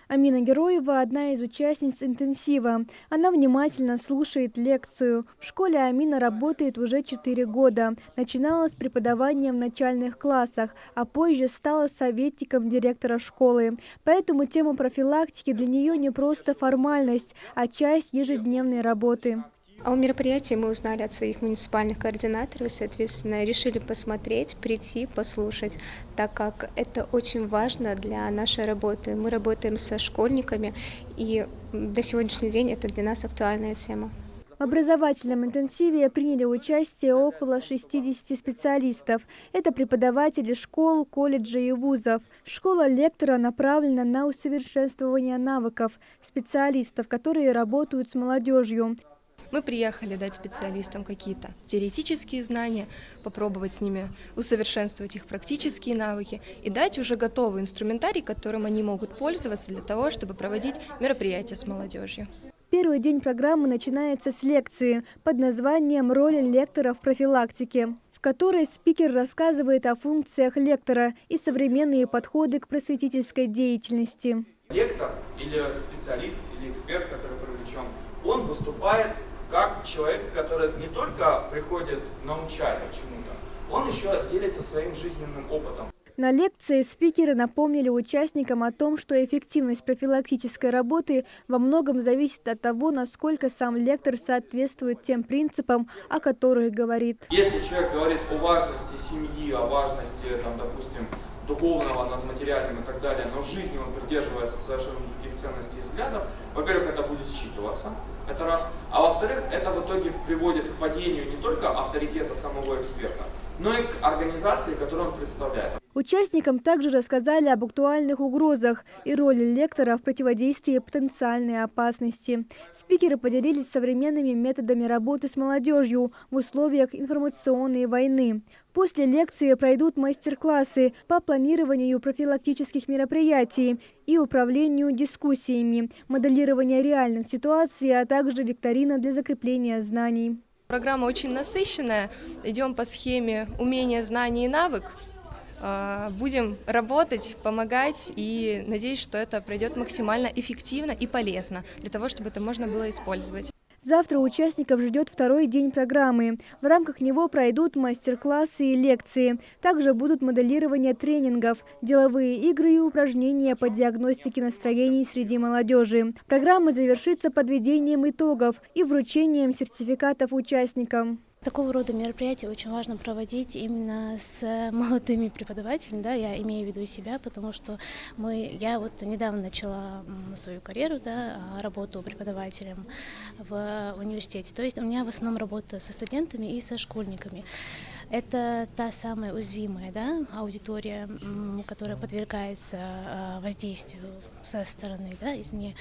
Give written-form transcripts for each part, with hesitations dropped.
Амина Героева – одна из участниц интенсива. Она внимательно слушает лекцию. В школе Амина работает уже 4 года. Начинала с преподавания в начальных классах, а позже стала советником директора школы. Поэтому тема профилактики для нее не просто формальность, а часть ежедневной работы. О мероприятии мы узнали от своих муниципальных координаторов, соответственно, решили посмотреть, прийти, послушать, так как это очень важно для нашей работы. Мы работаем со школьниками, и до сегодняшний день это для нас актуальная тема. В образовательном интенсиве приняли участие около 60 специалистов. Это преподаватели школ, колледжей и вузов. Школа лектора направлена на усовершенствование навыков специалистов, которые работают с молодежью. Мы приехали дать специалистам какие-то теоретические знания, попробовать с ними усовершенствовать их практические навыки и дать уже готовый инструментарий, которым они могут пользоваться для того, чтобы проводить мероприятия с молодежью. Первый день программы начинается с лекции под названием «Роли лектора в профилактике», в которой спикер рассказывает о функциях лектора и современные подходы к просветительской деятельности. Лектор или специалист или эксперт, который привлечен, он выступает как человек, который не только приходит научать чему-то, он еще делится своим жизненным опытом. На лекции спикеры напомнили участникам о том, что эффективность профилактической работы во многом зависит от того, насколько сам лектор соответствует тем принципам, о которых говорит. Если человек говорит о важности семьи, о важности, допустим, духовного над материальным и так далее, но в жизни он придерживается совершенно других ценностей и взглядов, во-первых, это будет считываться, это раз, а во-вторых, это в итоге приводит к падению не только авторитета самого эксперта, но и к организации, которую он представляет. Участникам также рассказали об актуальных угрозах и роли лектора в противодействии потенциальной опасности. Спикеры поделились современными методами работы с молодежью в условиях информационной войны. После лекции пройдут мастер-классы по планированию профилактических мероприятий и управлению дискуссиями, моделирование реальных ситуаций, а также викторина для закрепления знаний. Программа очень насыщенная. Идем по схеме умения, знания и навык. Будем работать, помогать и надеюсь, что это пройдет максимально эффективно и полезно для того, чтобы это можно было использовать. Завтра участников ждет второй день программы. В рамках него пройдут мастер-классы и лекции. Также будут моделирование тренингов, деловые игры и упражнения по диагностике настроений среди молодежи. Программа завершится подведением итогов и вручением сертификатов участникам. Такого рода мероприятия очень важно проводить именно с молодыми преподавателями, да, я имею в виду себя, потому что я вот недавно начала свою карьеру, да, работу преподавателем в университете, то есть у меня в основном работа со студентами и со школьниками. Это та самая уязвимая, да, аудитория, которая подвергается воздействию со стороны, да, извне,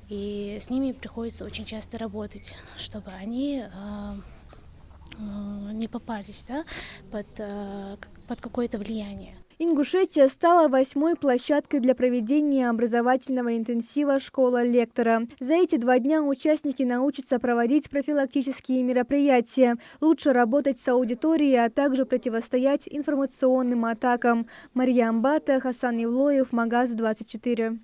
и с ними приходится очень часто работать, чтобы они не попались, да, под какое-то влияние. Ингушетия стала 8-й площадкой для проведения образовательного интенсива «Школа лектора». За эти 2 дня участники научатся проводить профилактические мероприятия, лучше работать с аудиторией, а также противостоять информационным атакам. Мария Амбата, Хасан Евлоев, Магаз 24.